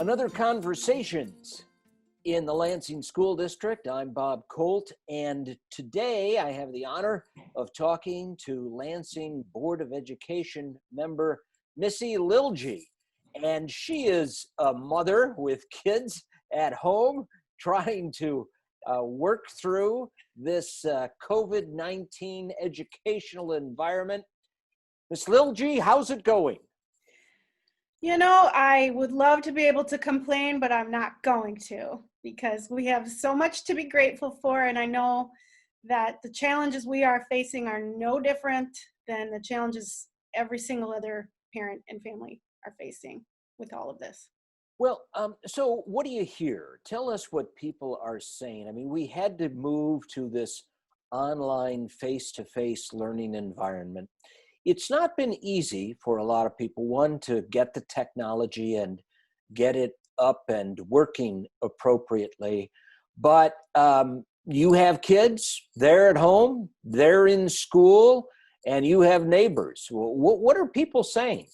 Another Conversations in the Lansing School District. I'm Bob Colt, and today I have the honor of talking to Lansing Board of Education member Missy Lilje. And she is a mother with kids at home trying to work through this COVID-19 educational environment. Ms. Lilje, how's it going? You know, I would love to be able to complain, but I'm not going to, because we have so much to be grateful for. And I know that the challenges we are facing are no different than the challenges every single other parent and family are facing with all of this. Well, so what do you hear? Tell us what people are saying. I mean, we had to move to this online face-to-face learning environment. It's not been easy for a lot of people, one, to get the technology and get it up and working appropriately. But you have kids, they're at home, they're in school, and you have neighbors. What are people saying?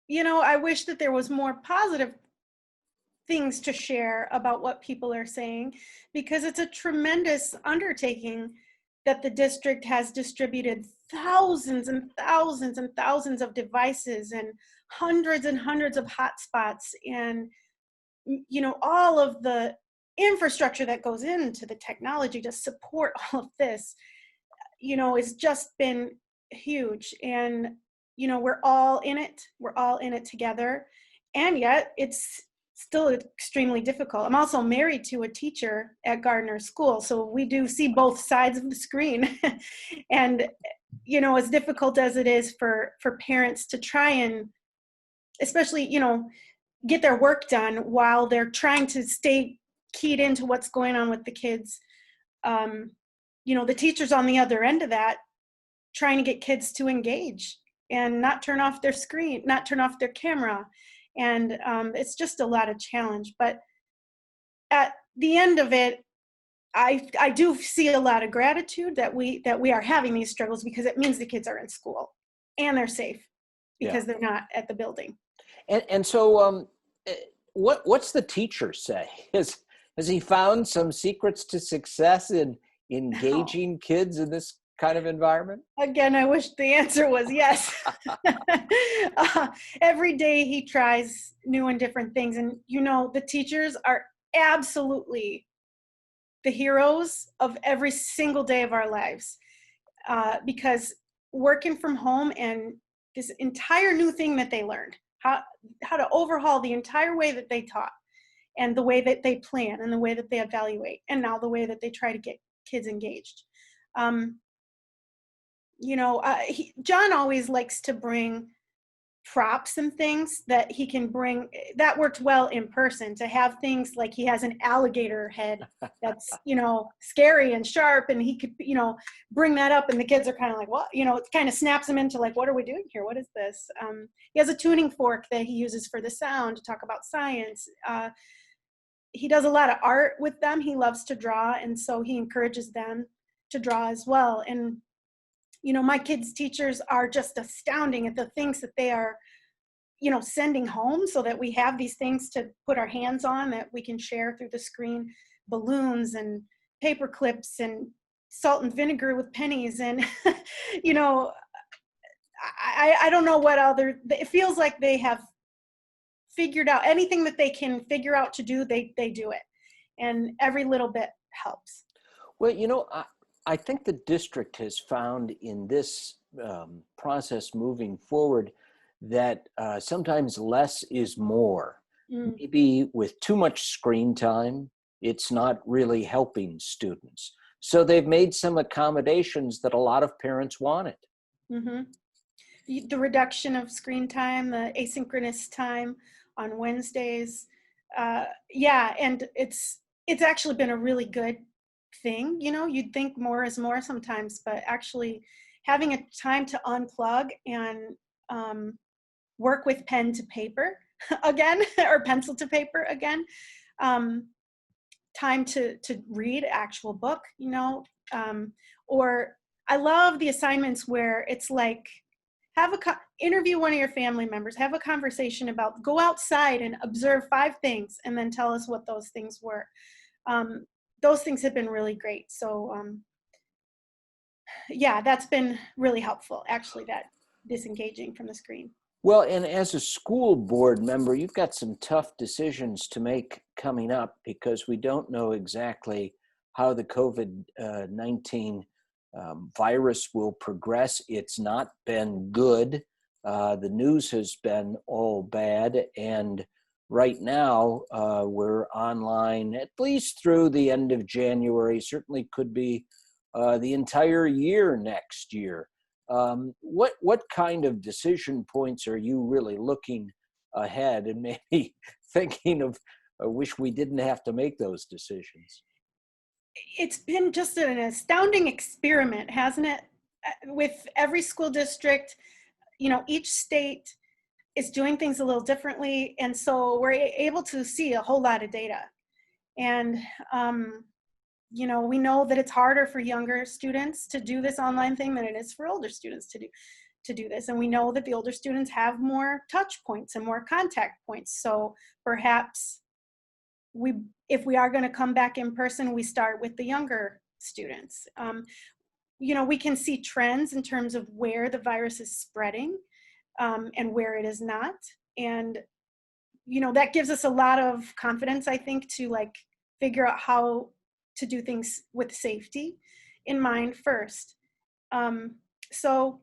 You know, I wish that there was more positive things to share about what people are saying, because it's a tremendous undertaking that the district has distributed thousands and thousands and thousands of devices and hundreds of hotspots, and you know, all of the infrastructure that goes into the technology to support all of this, you know, it's just been huge. And you know, we're all in it together, and yet it's still extremely difficult. I'm also married to a teacher at Gardner School, so we do see both sides of the screen. And you know, as difficult as it is for parents to try and, especially, you know, get their work done while they're trying to stay keyed into what's going on with the kids, you know, the teachers on the other end of that trying to get kids to engage and not turn off their screen, not turn off their camera. And it's just a lot of challenge. But at the end of it, I do see a lot of gratitude that we are having these struggles, because it means the kids are in school and they're safe, because they're not at the building. And so what's the teacher say? Has he found some secrets to success in engaging kids in this kind of environment? Again, I wish the answer was yes. Every day he tries new and different things. And, you know, the teachers are absolutely the heroes of every single day of our lives, because working from home and this entire new thing that they learned, how to overhaul the entire way that they taught, and the way that they plan, and the way that they evaluate, and now the way that they try to get kids engaged. You know, John always likes to bring props and things that he can bring. That worked well in person, to have things like he has an alligator head that's, you know, scary and sharp, and he could, you know, bring that up, and the kids are kind of like, what? You know, it kind of snaps them into like, what are we doing here? What is this? He has a tuning fork that he uses for the sound to talk about science. He does a lot of art with them. He loves to draw, and so he encourages them to draw as well. And you know, my kids' teachers are just astounding at the things that they are, you know, sending home, so that we have these things to put our hands on that we can share through the screen. Balloons and paper clips and salt and vinegar with pennies. And, you know, I don't know what other, it feels like they have figured out anything that they can figure out to do, they do it. And every little bit helps. Well, you know, I think the district has found in this process moving forward that sometimes less is more. Maybe with too much screen time, it's not really helping students. So they've made some accommodations that a lot of parents wanted. Mm-hmm. The reduction of screen time, the asynchronous time on Wednesdays. Yeah, and it's actually been a really good thing. You know, you'd think more is more sometimes, but actually having a time to unplug and work with pen to paper again, or pencil to paper again, time to read actual book, you know, or I love the assignments where it's like interview one of your family members, have a conversation about, go outside and observe 5 things, and then tell us what those things were. Those things have been really great. So yeah, that's been really helpful, actually, that disengaging from the screen. Well, and as a school board member, you've got some tough decisions to make coming up, because we don't know exactly how the COVID-19 virus will progress. It's not been good. The news has been all bad. And right now, we're online at least through the end of January, certainly could be the entire year next year. What kind of decision points are you really looking ahead and maybe thinking of, I wish we didn't have to make those decisions? It's been just an astounding experiment, hasn't it? With every school district, each state is doing things a little differently. And so we're able to see a whole lot of data. And, we know that it's harder for younger students to do this online thing than it is for older students to do this. And we know that the older students have more touch points and more contact points. So perhaps if we are going to come back in person, we start with the younger students. We can see trends in terms of where the virus is spreading and where it is not. And, that gives us a lot of confidence, I think, to figure out how to do things with safety in mind first. So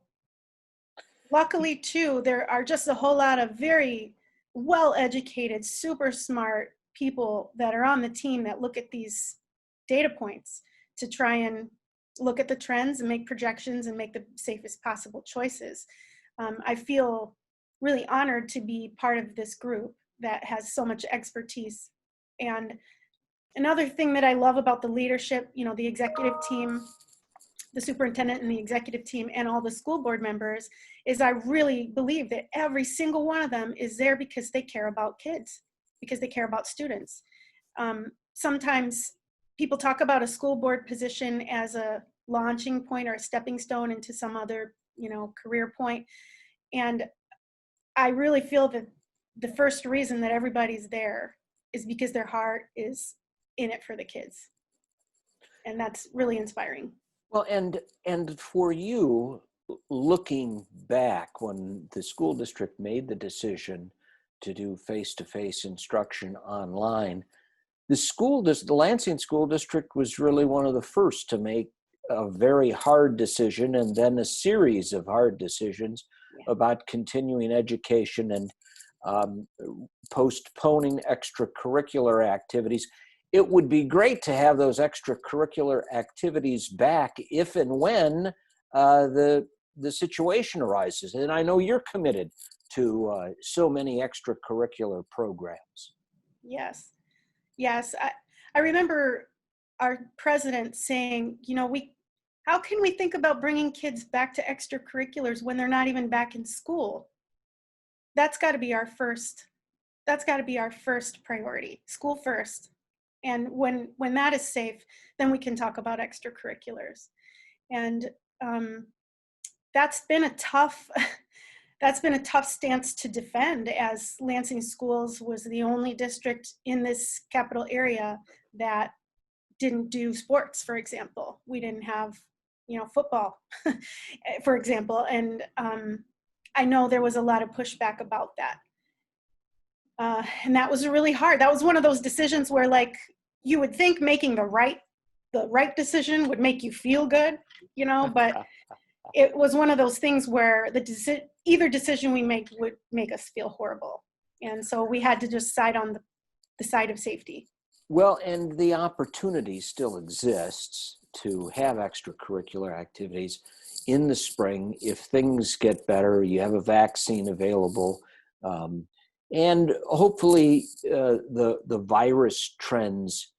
luckily too, there are just a whole lot of very well-educated, super smart people that are on the team that look at these data points to try and look at the trends and make projections and make the safest possible choices. I feel really honored to be part of this group that has so much expertise. And another thing that I love about the leadership, the executive team, the superintendent and the executive team and all the school board members, is I really believe that every single one of them is there because they care about kids, because they care about students. Sometimes people talk about a school board position as a launching point or a stepping stone into some other, career point. And I really feel that the first reason that everybody's there is because their heart is in it for the kids. And that's really inspiring. Well, and for you, looking back when the school district made the decision to do face-to-face instruction online, the Lansing School District was really one of the first to make a very hard decision, and then a series of hard decisions about continuing education and postponing extracurricular activities. It would be great to have those extracurricular activities back if and when the situation arises. And I know you're committed to so many extracurricular programs. Yes. I remember our president saying, how can we think about bringing kids back to extracurriculars when they're not even back in school? That's got to be our first priority, school first. And when that is safe, then we can talk about extracurriculars. And that's been a tough stance to defend, as Lansing Schools was the only district in this capital area that didn't do sports, for example. We didn't have, football, for example. And I know there was a lot of pushback about that. And that was really hard. That was one of those decisions where, you would think making the right decision would make you feel good, but it was one of those things where either decision we make would make us feel horrible. And so we had to just side on the side of safety. Well, and the opportunity still exists to have extracurricular activities in the spring. If things get better, you have a vaccine available, and hopefully the virus trends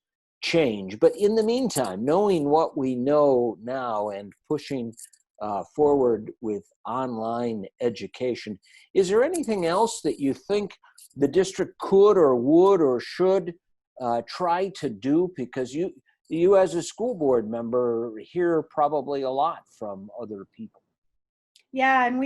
change. But in the meantime, knowing what we know now and pushing forward with online education, is there anything else that you think the district could or would or should try to do? Because you as a school board member hear probably a lot from other people. Yeah, and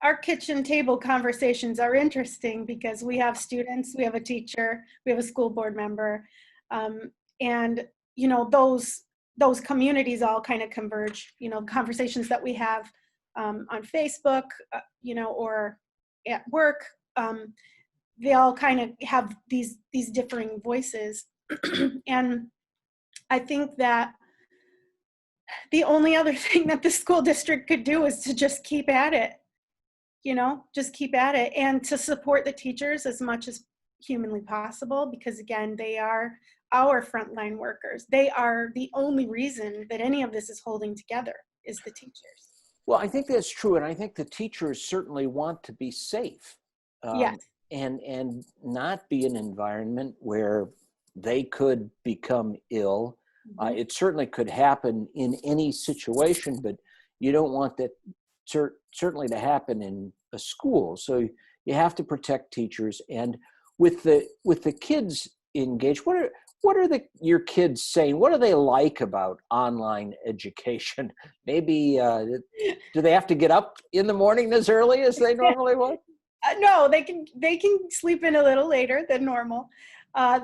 our kitchen table conversations are interesting because we have students, we have a teacher, we have a school board member, and those communities all kind of converge. Conversations that we have on Facebook, or at work, they all kind of have these differing voices, and I think that the only other thing that the school district could do is to just keep at it. Just keep at it, and to support the teachers as much as humanly possible, because again, they are our frontline workers. They are the only reason that any of this is holding together, is the teachers. Well, I think that's true. And I think the teachers certainly want to be safe, Yes. and not be an environment where they could become ill. Mhm. It certainly could happen in any situation, but you don't want that certainly to happen in a school. So you have to protect teachers. And with the kids engaged, what are your kids saying? What do they like about online education? Maybe do they have to get up in the morning as early as they normally would? No, they can sleep in a little later than normal.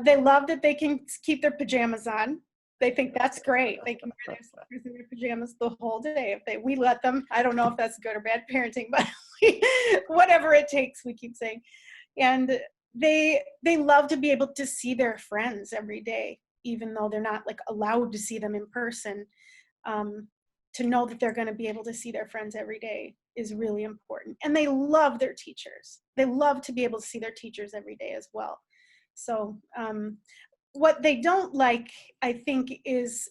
They love that they can keep their pajamas on. They think that's great. They can wear their slippers and their pajamas the whole day if we let them. I don't know if that's good or bad parenting, but whatever it takes, we keep saying. And they love to be able to see their friends every day, even though they're not like allowed to see them in person. To know that they're going to be able to see their friends every day is really important. And they love their teachers. They love to be able to see their teachers every day as well. So what they don't like, I think, is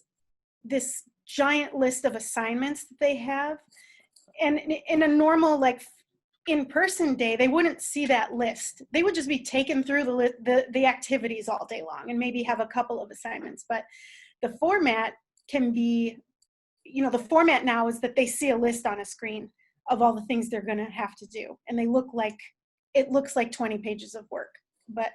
this giant list of assignments that they have. And in a normal, like, in-person day, they wouldn't see that list. They would just be taken through the activities all day long and maybe have a couple of assignments. But the format can be, the format now is that they see a list on a screen of all the things they're going to have to do. And it looks like 20 pages of work. But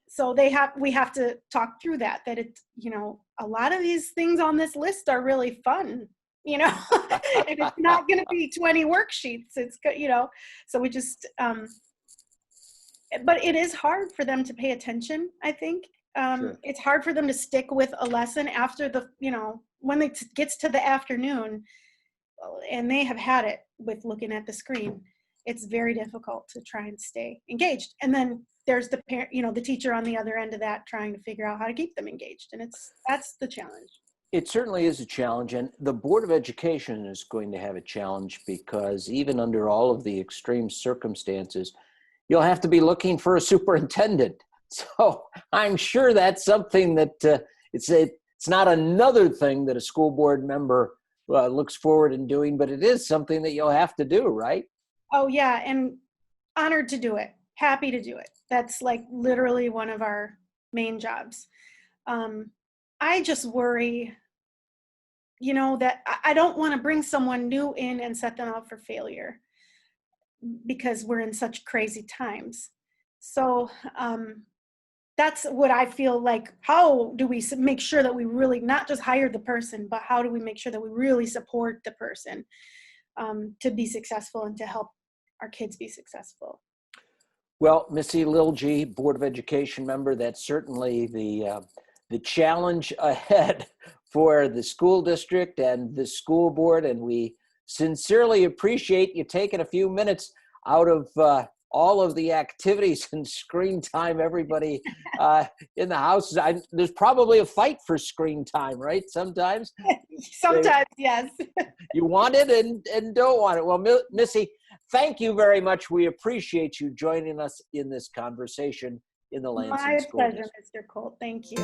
so we have to talk through that a lot of these things on this list are really fun, and it's not going to be 20 worksheets. It's so we just, but it is hard for them to pay attention, I think. Sure. It's hard for them to stick with a lesson after when it gets to the afternoon and they have had it with looking at the screen. It's very difficult to try and stay engaged. And then there's the parent, the teacher on the other end of that trying to figure out how to keep them engaged. And that's the challenge. It certainly is a challenge. And the Board of Education is going to have a challenge, because even under all of the extreme circumstances, you'll have to be looking for a superintendent. So I'm sure that's something that it's not another thing that a school board member looks forward in doing, but it is something that you'll have to do, right? Oh yeah, and honored to do it, happy to do it. That's like literally one of our main jobs. I just worry, that I don't want to bring someone new in and set them up for failure, because we're in such crazy times. So that's what I feel like. How do we make sure that we really not just hire the person, but how do we make sure that we really support the person to be successful and to help our kids be successful? Well, Missy Lilje, Board of Education member, that's certainly the challenge ahead for the school district and the school board. And we sincerely appreciate you taking a few minutes out of all of the activities and screen time everybody in the house. There's probably a fight for screen time, right? Sometimes. Yes. You want it and don't want it. Well, Missy, thank you very much. We appreciate you joining us in this conversation in the Lansing School District. My pleasure, Mr. Colt. Thank you.